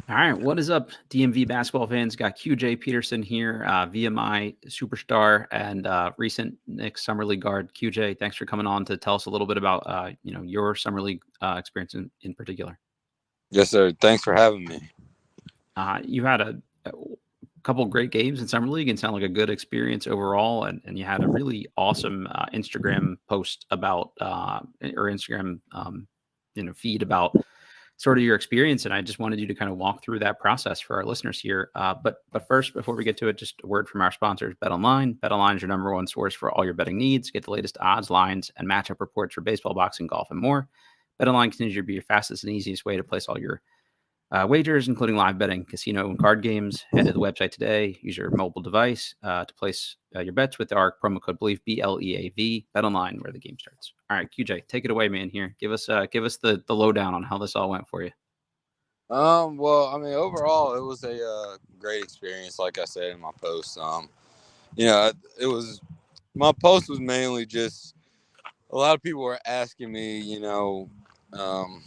All right, what is up, DMV basketball fans? Got QJ Peterson here, VMI superstar and recent Knicks Summer League guard. QJ, thanks for coming on to tell us a little bit about your Summer League experience in particular. Yes, sir. Thanks for having me. You had a couple great games in Summer League and sound like a good experience overall, and you had a really awesome Instagram post about or Instagram feed about sort of your experience, and I just wanted you to kind of walk through that process for our listeners here. But first, before we get to it, just a word from our sponsors, BetOnline. BetOnline is your number one source for all your betting needs. Get the latest odds, lines, and matchup reports for baseball, boxing, golf, and more. BetOnline continues to be your fastest and easiest way to place all your wagers, including live betting, casino, and card games. Head to the website today. Use your mobile device to place your bets with our promo code BLEAV, BLEAV. BetOnline, where the game starts. All right, QJ, take it away, man. Here, give us the lowdown on how this all went for you. Well, I mean, overall, it was a great experience. Like I said in my post, it was my post was mainly just a lot of people were asking me, um,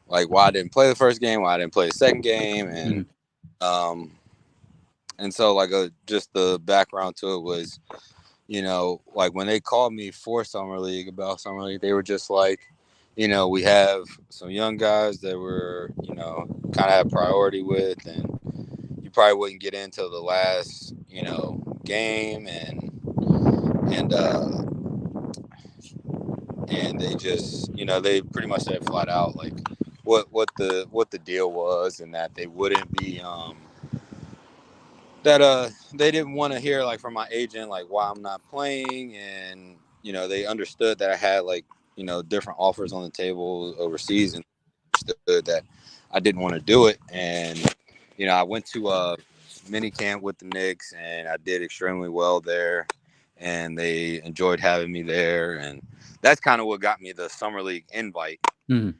like why I didn't play the first game, why I didn't play the second game, um, and so like just the background to it was, like when they called me for Summer League about Summer League, they were just like, we have some young guys that we're, kind of have priority with, and you probably wouldn't get into the last, game, and and they just, they pretty much said flat out like what the deal was, and that they wouldn't be that they didn't want to hear like from my agent like why I'm not playing, and they understood that I had like different offers on the table overseas, and understood that I didn't want to do it. And I went to a mini camp with the Knicks, and I did extremely well there, and they enjoyed having me there, and that's kind of what got me the Summer League invite. Mm-hmm.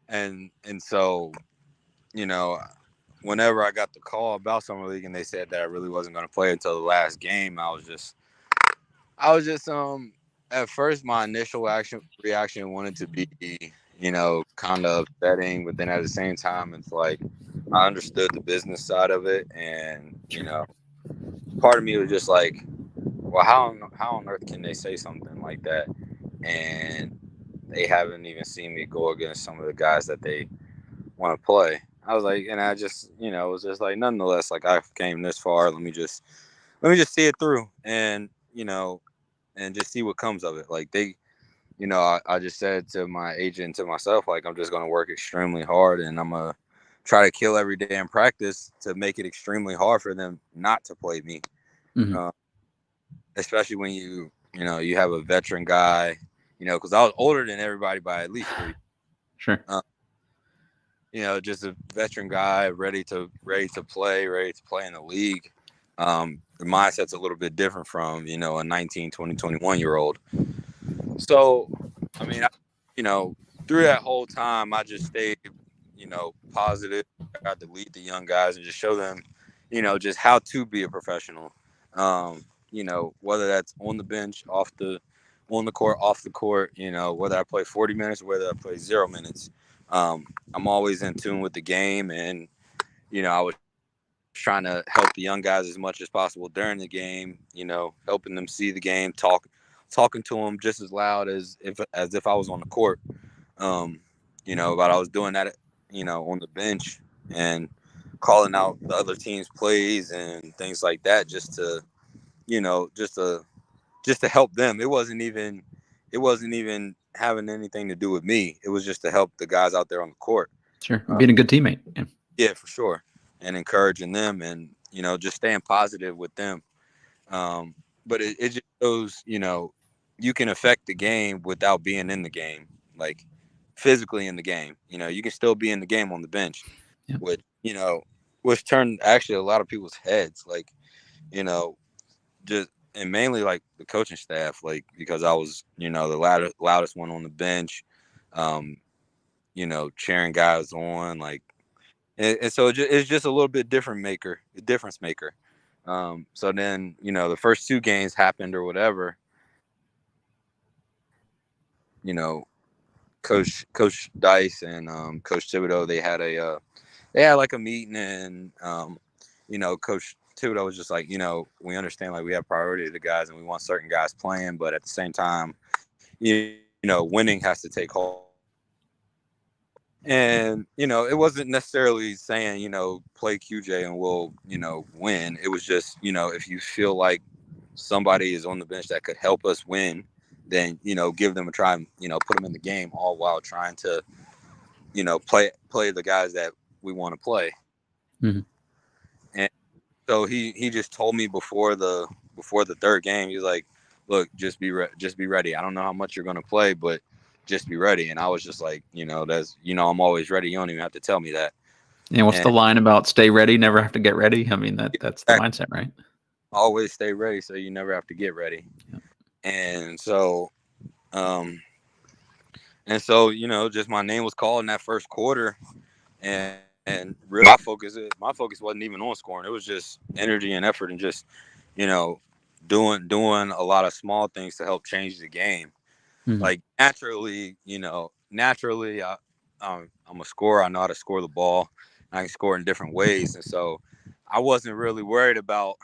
And so you know whenever I got the call about Summer League and they said that I really wasn't going to play until the last game, I was just at first my initial reaction wanted to be, kind of upsetting, but then at the same time it's like I understood the business side of it, and Sure. part of me was just like, well, how on earth can they say something like that, and they haven't even seen me go against some of the guys that they want to play. I was like, and I just, was just like, nonetheless, like I came this far. Let me just see it through, and and just see what comes of it. Like I just said to my agent, to myself, like I'm just gonna work extremely hard, and I'm gonna try to kill every day in practice to make it extremely hard for them not to play me. Mm-hmm. Uh, Especially when you have a veteran guy, because I was older than everybody by at least 3. Sure. Just a veteran guy ready to play in the league. The mindset's a little bit different from, a 19, 20, 21 year old. So, I mean, through that whole time, I just stayed, positive, tried to lead the young guys and just show them, just how to be a professional. Whether that's on the bench, on the court, off the court, whether I play 40 minutes or whether I play 0 minutes. I'm always in tune with the game, and I was trying to help the young guys as much as possible during the game. Helping them see the game, talking to them just as loud as if I was on the court. Um, but I was doing that, on the bench, and calling out the other team's plays and things like that, just to, you know, just to just to help them. It wasn't even having anything to do with me. It was just to help the guys out there on the court. Sure. Uh, Being a good teammate. Yeah. yeah, for sure, and encouraging them, and just staying positive with them. Um, but it just shows, you can affect the game without being in the game, like physically in the game. You can still be in the game on the bench, Yeah. which you know, which turned actually a lot of people's heads. Like, you know, just and mainly like the coaching staff, like because I was, the loudest one on the bench, um, cheering guys on, like, and so it's just a little bit difference maker. So then, the first 2 games happened or whatever, Coach Dice and Coach Thibodeau, they had like a meeting, and Coach Thibodeau was just like, we understand like we have priority to the guys and we want certain guys playing, but at the same time, winning has to take hold. And it wasn't necessarily saying play QJ and we'll win. It was just if you feel like somebody is on the bench that could help us win, then give them a try and put them in the game, all while trying to play the guys that we want to play. Mm-hmm. And so he just told me before the third game, he's like, look, just be ready. I don't know how much you're going to play, but just be ready. And I was just like, that's I'm always ready. You don't even have to tell me that. And what's the line about stay ready, never have to get ready? I mean, that's the mindset, right? Always stay ready so you never have to get ready. Yep. And so just my name was called in that first quarter, and really my focus wasn't even on scoring. It was just energy and effort and just doing a lot of small things to help change the game. Mm-hmm. Like naturally I'm a scorer. I know how to score the ball. I can score in different ways, and so I wasn't really worried about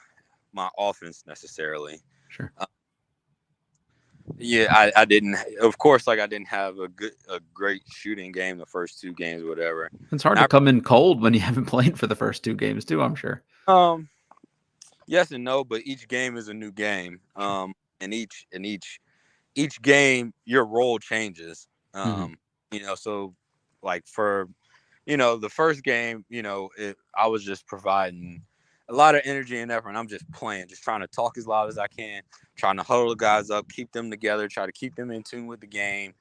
my offense necessarily. Sure. Yeah, I didn't. Of course, like I didn't have a great shooting game the first two games, or whatever. It's hard to come in cold when you haven't played for the first two games, too. I'm sure. Yes and no, but each game is a new game. And each game, your role changes. So like for the first game, I was just providing a lot of energy and effort, and I'm just playing, just trying to talk as loud as I can, trying to huddle the guys up, keep them together, try to keep them in tune with the game.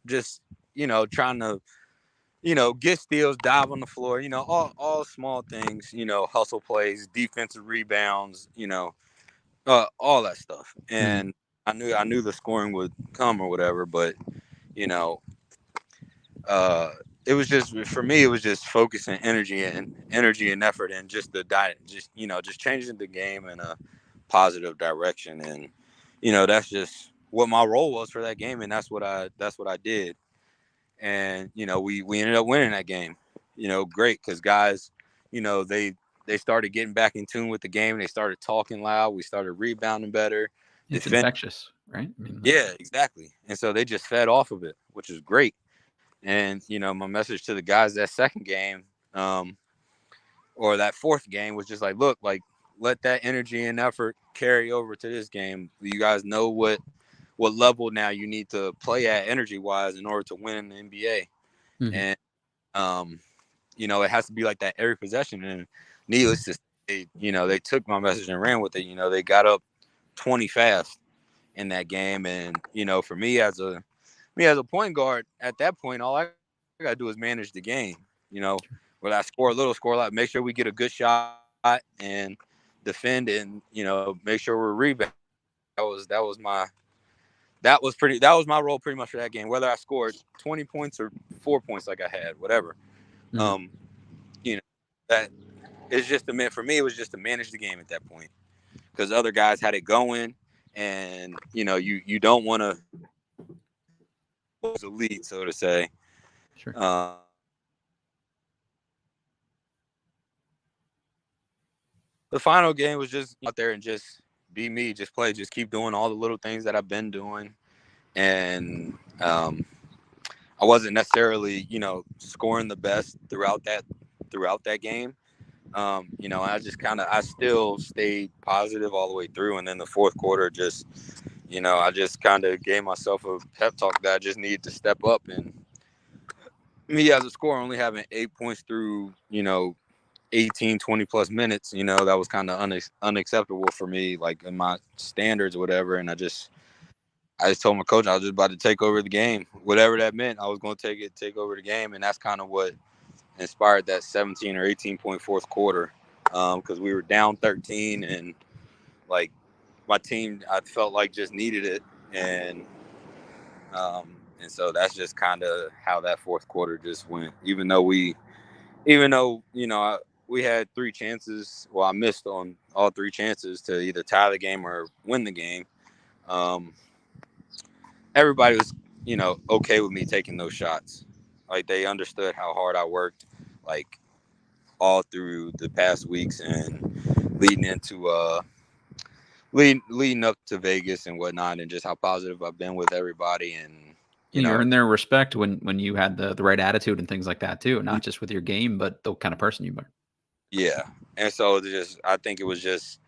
Just trying to get steals, dive on the floor, all small things, hustle plays, defensive rebounds, all that stuff. And I knew the scoring would come or whatever, but it was just, for me, it was just focusing energy and effort, and just the diet, just changing the game in a positive direction. And that's just what my role was for that game, and that's what I did. And we ended up winning that game, great, because guys, they started getting back in tune with the game. They started talking loud. We started rebounding better. It's infectious, right? Yeah, exactly. And so they just fed off of it, which is great. And my message to the guys that second game, or that fourth game, was just like, look, like, let that energy and effort carry over to this game. You guys know what level now you need to play at energy wise in order to win in the NBA. Mm-hmm. And it has to be like that every possession. And needless to say, they took my message and ran with it. They got up 20 fast in that game. And for me as a point guard, at that point, all I gotta do is manage the game. Whether I score a little, score a lot, make sure we get a good shot and defend, and make sure we're rebounding. That was my role pretty much for that game. Whether I scored 20 points or 4 points, like I had, whatever. Mm-hmm. That it's just for me, it was just to manage the game at that point, because other guys had it going, and you don't want to lose a lead, so to say. Sure. The final game was just out there and just be me, just play, just keep doing all the little things that I've been doing. And I wasn't necessarily, scoring the best throughout that game. I still stayed positive all the way through. And then the fourth quarter, just, I just kind of gave myself a pep talk that I just needed to step up. And me as a scorer, only having 8 points through, 18, 20 plus minutes, that was kind of unacceptable for me, like in my standards or whatever. And I just told my coach I was just about to take over the game, whatever that meant. I was going to take over the game. And that's kind of what inspired that 17 or 18 point fourth quarter. Cause we were down 13, and like my team, I felt like just needed it. And so that's just kind of how that fourth quarter just went, even though we had 3 chances. Well, I missed on all 3 chances to either tie the game or win the game. Everybody was okay with me taking those shots. Like they understood how hard I worked, like all through the past weeks and leading into leading up to Vegas and whatnot, and just how positive I've been with everybody, and You earned their respect when you had the right attitude and things like that too, not just with your game, but the kind of person you were. yeah. And so I think it was just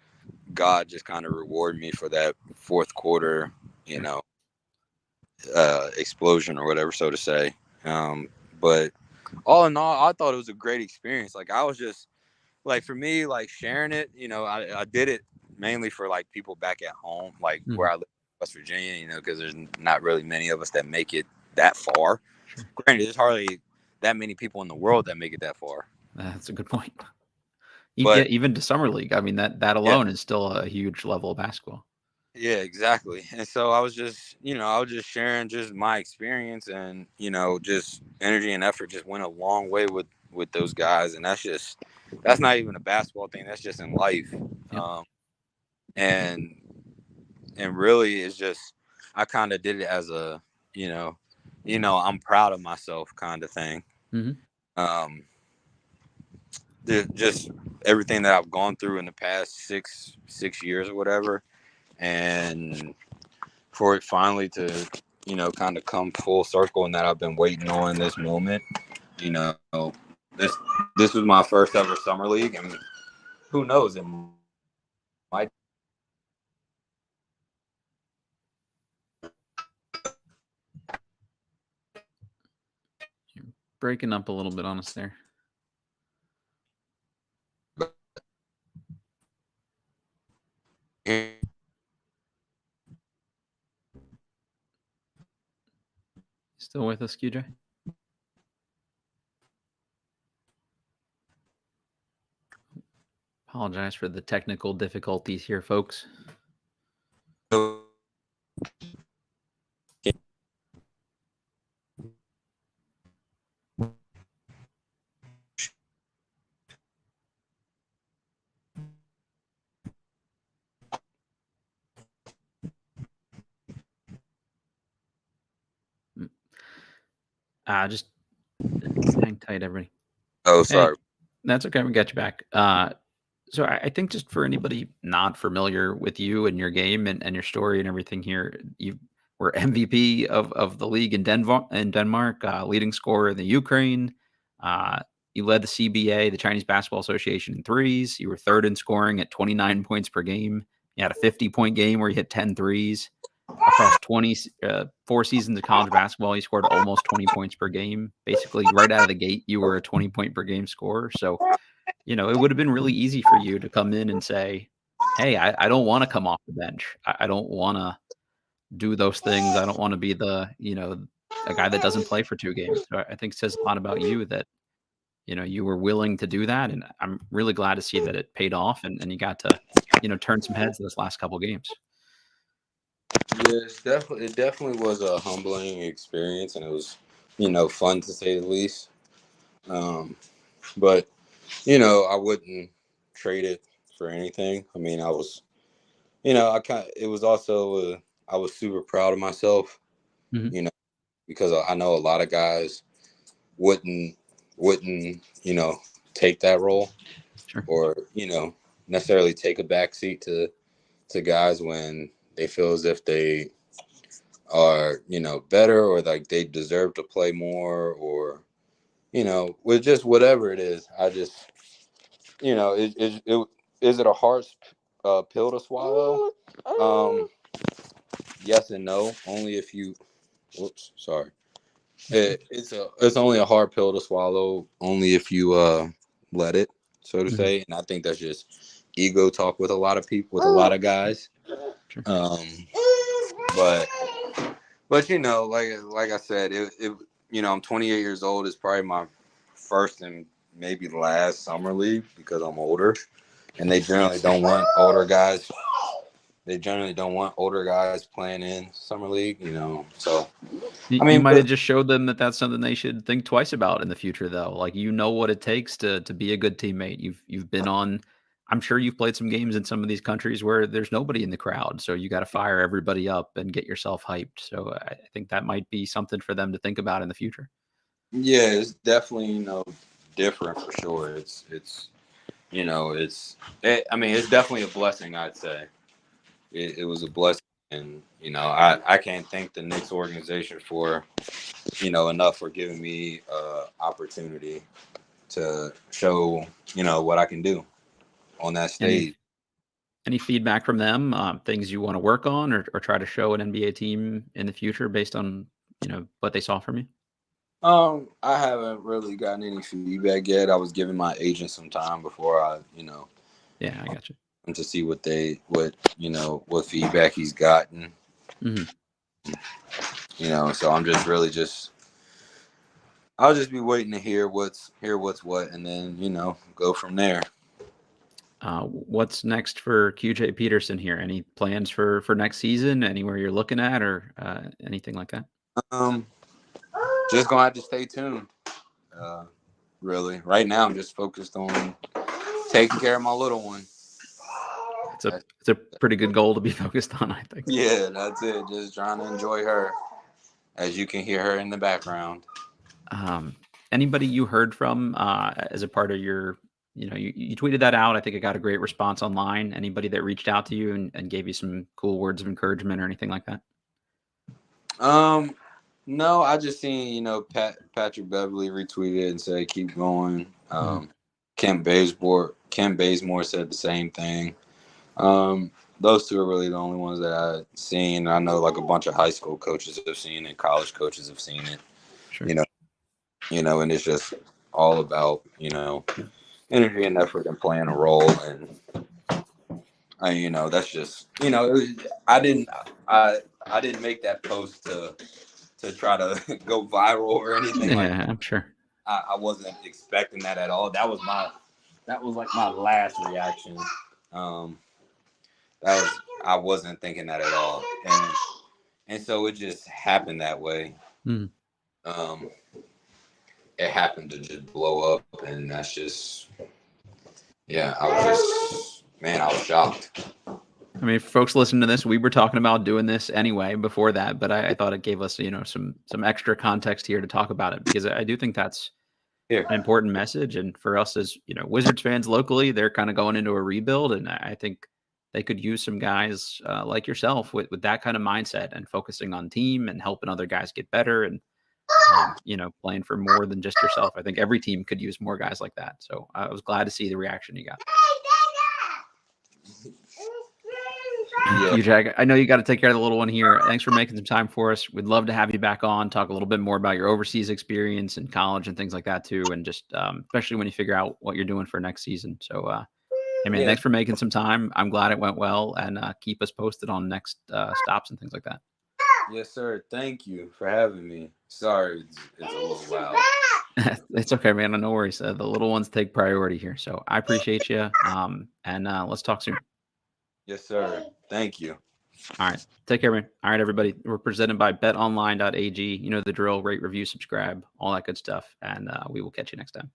God just kind of rewarded me for that fourth quarter, you Sure. know, explosion or whatever, so to say. But all in all, I thought it was a great experience. Like I was just like, for me, like sharing it, I did it mainly for like people back at home, like where Mhm. I live in West Virginia, because there's not really many of us that make it that far. Sure. Granted, there's hardly that many people in the world that make it that far. That's a good point. Yeah, But even to summer league. I mean, that yeah, alone is still a huge level of basketball. yeah, exactly. And so I was just, I was just sharing just my experience, and just energy and effort just went a long way with those guys, and that's not even a basketball thing. That's just in life. Yep. Um, and really it's just I kind of did it as a you know I'm proud of myself kind of thing. Mhm. um just everything that I've gone through in the past six years or whatever, and for it finally to kind of come full circle, and that I've been waiting on this moment. you know this this was my first ever summer league, and who knows, it might. You're breaking up a little bit on us there. Still with us, QJ? Apologize for the technical difficulties here, folks. Just hang tight, everybody. Oh, Hey, sorry. that's okay. We got you back. So I think just for anybody not familiar with you and your game and your story and everything here, you were MVP of the league in Denmark, leading scorer in the Ukraine. Uh, you led the CBA, the Chinese Basketball Association, in threes. You were third in scoring at 29 points per game. You had a 50-point game where you hit 10 threes. Across 4 seasons of college basketball, you scored almost 20 points per game. Basically, right out of the gate, you were a 20-point per game scorer. So it would have been really easy for you to come in and say, "Hey, I don't want to come off the bench. I don't want to do those things. I don't want to be a guy that doesn't play for 2 games." So I think it says a lot about you that you were willing to do that, and I'm really glad to see that it paid off and you got to turn some heads this last couple games. It definitely was a humbling experience, and it was, fun to say the least. Um, but I wouldn't trade it for anything. I mean, I was, it was also, I was super proud of myself, Mhm. you know, because I know a lot of guys wouldn't, take that role, Sure. or, necessarily take a backseat to guys when they feel as if they are, better, or like they deserve to play more, or, with just whatever it is. I just, is it a hard pill to swallow? Yes and no. Only if you. Whoops, sorry. That's good. It's only a hard pill to swallow. Only if you let it, so to Mhm. say. And I think that's just ego talk with a lot of people, with a lot of guys. Sure. Um, but like I said, I'm 28 years old. It's probably my first and maybe last summer league, because I'm older, and they generally don't want older guys. They generally don't want older guys playing in summer league, So I You mean, might have but just showed them that that's something they should think twice about in the future, though. Like, what it takes to be a good teammate. You've been on I'm sure you've played some games in some of these countries where there's nobody in the crowd, so you got to fire everybody up and get yourself hyped. So I think that might be something for them to think about in the future. Yeah, it's definitely, different for sure. I mean, it's definitely a blessing, I'd say. It was a blessing. And, I can't thank the Knicks organization for, enough for giving me opportunity to show, what I can do on that Any stage. any feedback from them? Things you want to work on or try to show an NBA team in the future based on what they saw from you? I haven't really gotten any feedback yet. I was giving my agent some time before I, Yeah, I got you. to see what feedback he's gotten. Hmm. So I'm just really I'll just be waiting to hear what's what, and then go from there. What's next for QJ Peterson here? Any plans for next season? Anywhere you're looking at or anything like that? Um, just gonna have to stay tuned. Really, right now I'm just focused on taking care of my little one. It's a pretty good goal to be focused on, I think. Yeah, that's it. Just trying to enjoy her, as you can hear her in the background. Um, Anybody you heard from as a part of your, you tweeted that out. I think it got a great response online. Anybody that reached out to you and gave you some cool words of encouragement or anything like that? No, I just seen Patrick Beverly retweeted and said keep going. Mhm. Ken Bazemore said the same thing. Those two are really the only ones that I've seen. I know like a bunch of high school coaches have seen it, college coaches have seen it. Sure. And it's just all about energy and effort and playing a role. And that's just I didn't I didn't make that post to try to go viral or anything like that. Yeah, I'm sure. I wasn't expecting that at all. That was like my last reaction. Um, I wasn't thinking that at all, and so it just happened that way. Mhm. Um, it happened to just blow up, and that's just I was shocked. I mean, for folks listening to this, we were talking about doing this anyway before that, but I thought it gave us, some extra context here to talk about it because I do think that's Here, an important message. And for us as, Wizards fans locally, they're kind of going into a rebuild. And I think they could use some guys like yourself with that kind of mindset and focusing on team and helping other guys get better and, playing for more than just yourself. I think every team could use more guys like that. So I was glad to see the reaction you got. yeah, You, Jag, I know you got to take care of the little one here. Thanks for making some time for us. We'd love to have you back on, talk a little bit more about your overseas experience in college and things like that too, and just especially when you figure out what you're doing for next season. So, hey man, yeah, thanks for making some time. I'm glad it went well, and keep us posted on next stops and things like that. yes, sir. Thank you for having me. Sorry, it's a little loud. It's okay, man. No worries. The little ones take priority here, so I appreciate you. And let's talk soon. Yes, sir. Thank you. All right. Take care, man. All right, everybody. We're presented by betonline.ag. You know the drill. Rate, review, subscribe, all that good stuff. And we will catch you next time.